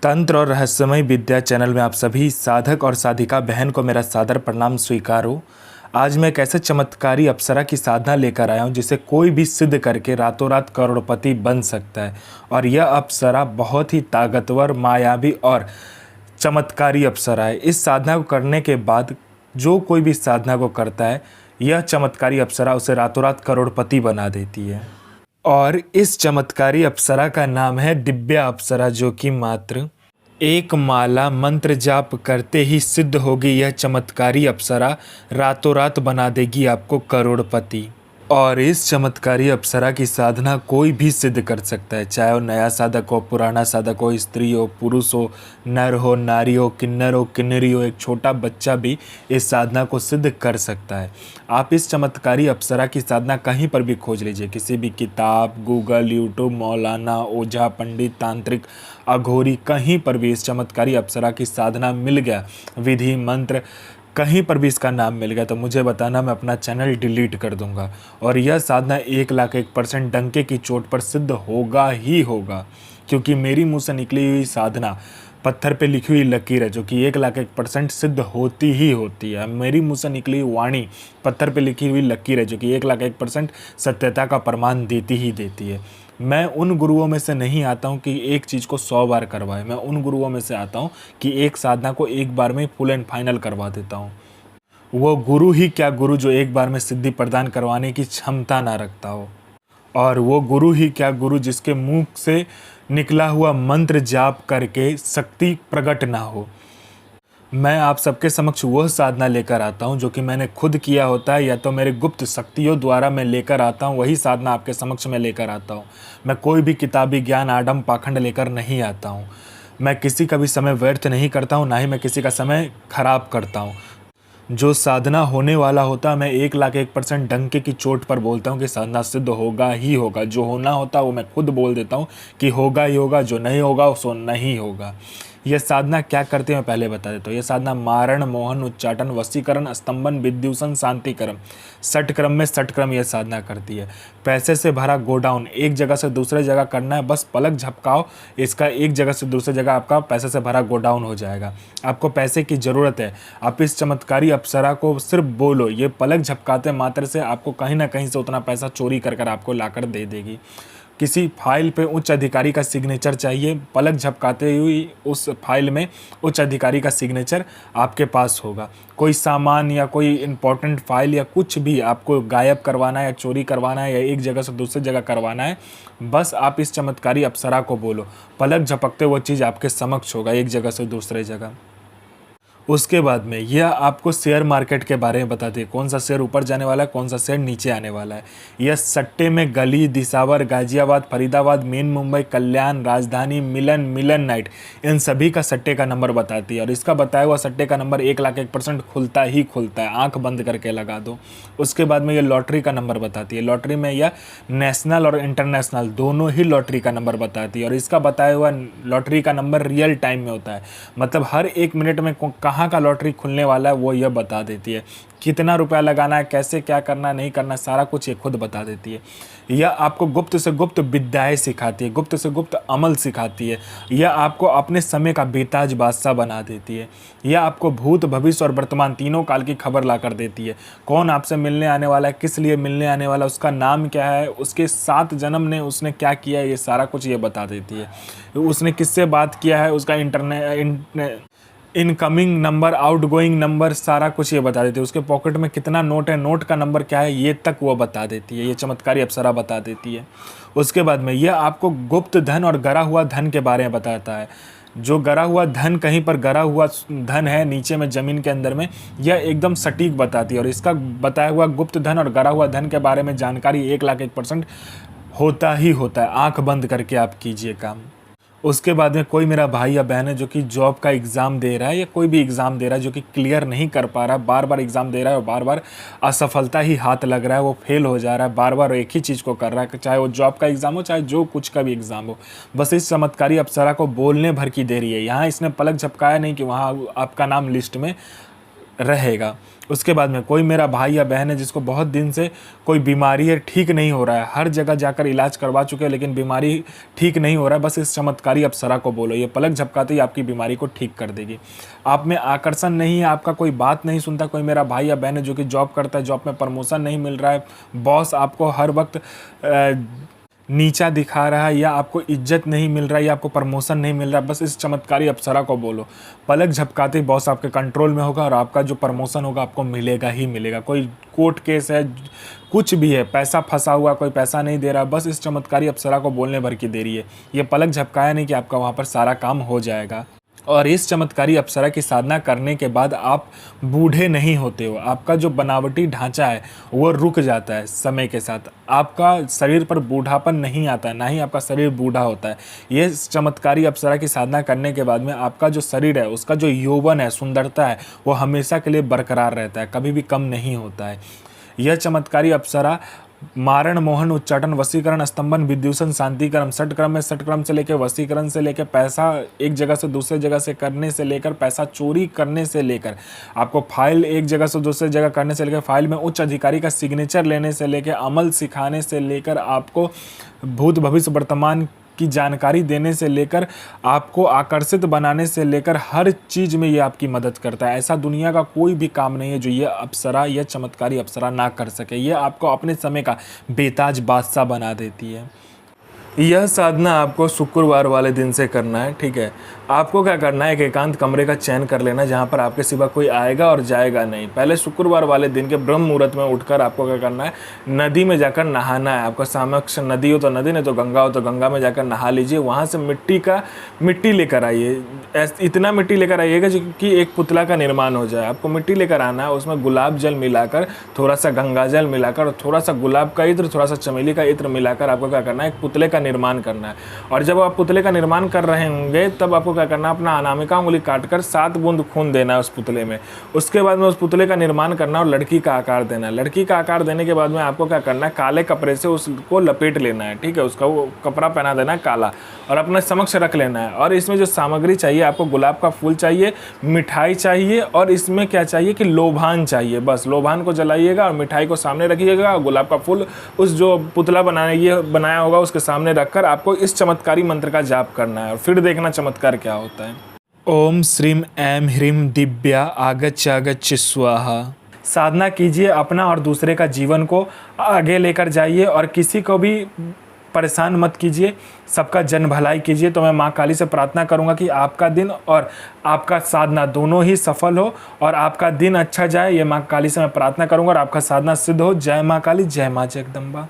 तंत्र और रहस्यमय विद्या चैनल में आप सभी साधक और साधिका बहन को मेरा सादर प्रणाम स्वीकार हो। आज मैं एक ऐसे चमत्कारी अप्सरा की साधना लेकर आया हूँ जिसे कोई भी सिद्ध करके रातों रात करोड़पति बन सकता है। और यह अप्सरा बहुत ही ताकतवर, मायावी और चमत्कारी अप्सरा है। इस साधना को करने के बाद जो कोई भी साधना को करता है, यह चमत्कारी अप्सरा उसे रातों रात करोड़पति बना देती है। और इस चमत्कारी अप्सरा का नाम है दिव्या अप्सरा, जो कि मात्र एक माला मंत्र जाप करते ही सिद्ध होगी। यह चमत्कारी अप्सरा रातों रात बना देगी आपको करोड़पति। और इस चमत्कारी अप्सरा की साधना कोई भी सिद्ध कर सकता है, चाहे वो नया साधक हो, पुराना साधक हो, स्त्री हो, पुरुष हो, नर हो, नारी हो, किन्नर हो, किन्नरी हो, एक छोटा बच्चा भी इस साधना को सिद्ध कर सकता है। आप इस चमत्कारी अप्सरा की साधना कहीं पर भी खोज लीजिए, किसी भी किताब, गूगल, यूट्यूब, मौलाना, ओझा, पंडित, तांत्रिक, अघोरी, कहीं पर भी इस चमत्कारी अप्सरा की साधना मिल गया, विधि मंत्र कहीं पर भी इसका नाम मिल गया तो मुझे बताना, मैं अपना चैनल डिलीट कर दूंगा। और यह साधना 1,01% डंके की चोट पर सिद्ध होगा ही होगा, क्योंकि मेरी मुंह से निकली हुई साधना पत्थर पे लिखी हुई लकीर है, जो कि 1,01% सिद्ध होती ही होती है। मेरी मुंह से निकली हुई वाणी पत्थर पे लिखी हुई लकीर है, जो कि 1,01% सत्यता का प्रमाण देती ही देती है। मैं उन गुरुओं में से नहीं आता हूँ कि एक चीज़ को 100 बार करवाए। मैं उन गुरुओं में से आता हूँ कि एक साधना को एक बार में फुल एंड फाइनल करवा देता हूँ। वो गुरु ही क्या गुरु जो एक बार में सिद्धि प्रदान करवाने की क्षमता ना रखता हो, और वो गुरु ही क्या गुरु जिसके मुंह से निकला हुआ मंत्र जाप करके शक्ति प्रकट ना हो। मैं आप सबके समक्ष वह साधना लेकर आता हूं जो कि मैंने खुद किया होता है, या तो मेरे गुप्त शक्तियों द्वारा मैं लेकर आता हूं, वही साधना आपके समक्ष में लेकर आता हूं। मैं कोई भी किताबी ज्ञान, आडम पाखंड लेकर नहीं आता हूं। मैं किसी का भी समय व्यर्थ नहीं करता हूं, ना ही मैं किसी का समय खराब करता हूं। जो साधना होने वाला होता है, मैं 1,01% डंके की चोट पर बोलता हूँ कि साधना सिद्ध होगा ही होगा। जो होना होता है वो मैं खुद बोल देता हूँ कि होगा ही होगा, जो नहीं होगा सो नहीं होगा। यह साधना क्या करते हैं मैं पहले बता देता हूँ। यह साधना मारण, मोहन, उच्चाटन, वशीकरण, स्तंभन, विद्युषण, शांतिक्रम, 60 क्रम में 60 क्रम यह साधना करती है। पैसे से भरा गोडाउन एक जगह से दूसरे जगह करना है, बस पलक झपकाओ, इसका एक जगह से दूसरी जगह आपका पैसे से भरा गोडाउन हो जाएगा। आपको पैसे की ज़रूरत है, आप इस चमत्कारी अप्सरा को सिर्फ बोलो, ये पलक झपकाते मात्र से आपको कहीं ना कहीं से उतना पैसा चोरी कर कर आपको लाकर दे देगी। किसी फाइल पे उच्च अधिकारी का सिग्नेचर चाहिए, पलक झपकाते हुई उस फाइल में उच्च अधिकारी का सिग्नेचर आपके पास होगा। कोई सामान या कोई इम्पोर्टेंट फाइल या कुछ भी आपको गायब करवाना है या चोरी करवाना है या एक जगह से दूसरी जगह करवाना है, बस आप इस चमत्कारी अप्सरा को बोलो, पलक झपकते वो चीज़ आपके समक्ष होगा एक जगह से दूसरे जगह। उसके बाद में यह आपको शेयर मार्केट के बारे में बताती है, कौन सा शेयर ऊपर जाने वाला है, कौन सा शेयर नीचे आने वाला है। यह सट्टे में गली, दिसावर, गाजियाबाद, फरीदाबाद, मेन मुंबई, कल्याण, राजधानी, मिलन, मिलन नाइट, इन सभी का सट्टे का नंबर बताती है। और इसका बताया हुआ सट्टे का नंबर 1,01% खुलता ही खुलता है, आंख बंद करके लगा दो। उसके बाद में यह लॉटरी का नंबर बताती है। लॉटरी में यह नेशनल और इंटरनेशनल दोनों ही लॉटरी का नंबर बताती है। और इसका बताया हुआ लॉटरी का नंबर रियल टाइम में होता है, मतलब हर 1 मिनट में कहाँ का लॉटरी खुलने वाला है वो यह बता देती है। कितना रुपया लगाना है, कैसे क्या करना नहीं करना, सारा कुछ ये खुद बता देती है। यह आपको गुप्त से गुप्त विद्याएं सिखाती है, गुप्त से गुप्त अमल सिखाती है। यह आपको अपने समय का बेताज बादशाह बना देती है। यह आपको भूत, भविष्य और वर्तमान तीनों काल की खबर ला कर देती है। कौन आपसे मिलने आने वाला है, किस लिए मिलने आने वाला, उसका नाम क्या है, उसके 7 जन्म ने उसने क्या किया है, ये सारा कुछ ये बता देती है। उसने किससे बात किया है, उसका इनकमिंग नंबर, आउटगोइंग नंबर, सारा कुछ ये बता देती है। उसके पॉकेट में कितना नोट है, नोट का नंबर क्या है, ये तक वो बता देती है। ये चमत्कारी अप्सरा बता देती है। उसके बाद में यह आपको गुप्त धन और गरा हुआ धन के बारे में बताता है। जो गरा हुआ धन, कहीं पर गरा हुआ धन है नीचे में ज़मीन के अंदर में, यह एकदम सटीक बताती है। और इसका बताया हुआ गुप्त धन और गरा हुआ धन के बारे में जानकारी 1,01% होता ही होता है। आंख बंद करके आप कीजिए काम। उसके बाद में कोई मेरा भाई या बहन है जो कि जॉब का एग्ज़ाम दे रहा है या कोई भी एग्ज़ाम दे रहा है, जो कि क्लियर नहीं कर पा रहा है, बार बार एग्ज़ाम दे रहा है और बार बार असफलता ही हाथ लग रहा है, वो फेल हो जा रहा है, बार बार एक ही चीज़ को कर रहा है, चाहे वो जॉब का एग्ज़ाम हो, चाहे जो कुछ का भी एग्ज़ाम हो। बस इस चमत्कारी अप्सरा को बोलने भर की देरी है। यहाँ इसने पलक झपकाया नहीं कि वहाँ आपका नाम लिस्ट में रहेगा। उसके बाद में कोई मेरा भाई या बहन है जिसको बहुत दिन से कोई बीमारी है, ठीक नहीं हो रहा है, हर जगह जाकर इलाज करवा चुके हैं लेकिन बीमारी ठीक नहीं हो रहा है, बस इस चमत्कारी अप्सरा को बोलो, ये पलक झपकाते ही आपकी बीमारी को ठीक कर देगी। आप में आकर्षण नहीं है, आपका कोई बात नहीं सुनता, कोई मेरा भाई या बहन है जो कि जॉब करता है, जॉब में प्रमोशन नहीं मिल रहा है, बॉस आपको हर वक्त नीचा दिखा रहा है, या आपको इज्जत नहीं मिल रहा है, या आपको प्रमोशन नहीं मिल रहा, बस इस चमत्कारी अप्सरा को बोलो, पलक झपकाते ही बॉस आपके कंट्रोल में होगा और आपका जो प्रमोशन होगा आपको मिलेगा ही मिलेगा। कोई कोर्ट केस है, कुछ भी है, पैसा फंसा हुआ, कोई पैसा नहीं दे रहा, बस इस चमत्कारी अप्सरा को बोलने भर की देरी है। ये पलक झपकाया नहीं कि आपका वहाँ पर सारा काम हो जाएगा। और इस चमत्कारी अप्सरा की साधना करने के बाद आप बूढ़े नहीं होते हो, आपका जो बनावटी ढांचा है वो रुक जाता है समय के साथ, आपका शरीर पर बूढ़ापन नहीं आता, ना ही आपका शरीर बूढ़ा होता है। ये चमत्कारी अप्सरा की साधना करने के बाद में आपका जो शरीर है, उसका जो यौवन है, सुंदरता है, वो हमेशा के लिए बरकरार रहता है, कभी भी कम नहीं होता है। यह चमत्कारी अप्सरा मारण, मोहन, उच्चाटन, वशीकरण, स्तंभन, विद्युषण, शांतिकरण, षटक्रम में षटक्रम से लेकर वशीकरण से लेकर पैसा एक जगह से दूसरे जगह से करने से लेकर पैसा चोरी करने से लेकर आपको फाइल एक जगह से दूसरे जगह करने से लेकर फाइल में उच्च अधिकारी का सिग्नेचर लेने से लेकर अमल सिखाने से लेकर आपको भूत भविष्य वर्तमान की जानकारी देने से लेकर आपको आकर्षित बनाने से लेकर हर चीज़ में ये आपकी मदद करता है। ऐसा दुनिया का कोई भी काम नहीं है जो ये अप्सरा, यह चमत्कारी अप्सरा ना कर सके। ये आपको अपने समय का बेताज बादशाह बना देती है। यह साधना आपको शुक्रवार वाले दिन से करना है, ठीक है। आपको क्या करना है, एक एकांत कमरे का चयन कर लेना जहाँ पर आपके सिवा कोई आएगा और जाएगा नहीं। पहले शुक्रवार वाले दिन के ब्रह्म मुहूर्त में उठकर आपको क्या करना है, नदी में जाकर नहाना है। आपका समक्ष नदी हो तो नदी, नहीं तो गंगा हो तो गंगा में जाकर नहा लीजिए। वहाँ से मिट्टी लेकर आइए, इतना मिट्टी लेकर आइएगा कि एक पुतला का निर्माण हो जाए। आपको मिट्टी लेकर आना है, उसमें गुलाब जल मिलाकर, थोड़ा सा गंगा जल मिलाकर और थोड़ा सा गुलाब का इत्र, थोड़ा सा चमेली का इत्र मिलाकर आपको क्या करना है, एक पुतले का निर्माण करना है। और जब आप पुतले का निर्माण कर रहे होंगे तब आपको क्या करना है, अपना अनामिका उंगली काटकर 7 बूंद खून देना है उस पुतले में। उसके बाद में उस पुतले का निर्माण करना और लड़की का आकार देना है। लड़की का आकार देने के बाद में आपको क्या करना है, काले कपड़े से उसको लपेट लेना है, ठीक है। उसका वो कपड़ा पहना देना है काला और अपने समक्ष रख लेना है। और इसमें जो सामग्री चाहिए, आपको गुलाब का फूल चाहिए, मिठाई चाहिए और इसमें क्या चाहिए कि लोभान चाहिए। बस लोभान को जलाइएगा और मिठाई को सामने रखिएगा और गुलाब का फूल उस जो पुतला बनाया होगा उसके सामने रखकर आपको इस चमत्कारी मंत्र का जाप करना है और फिर देखना चमत्कार क्या होता है। ओम श्रीम ऐं ह्रीं दिव्या आगच्छ स्वाहा। साधना कीजिए, अपना और दूसरे का जीवन को आगे लेकर जाइए और किसी को भी परेशान मत कीजिए, सबका जन भलाई कीजिए। तो मैं माँ काली से प्रार्थना करूँगा कि आपका दिन और आपका साधना दोनों ही सफल हो और आपका दिन अच्छा जाए। ये माँ काली से मैं प्रार्थना करूँगा और आपका साधना सिद्ध हो। जय माँ काली, जय माँ जगदम्बा।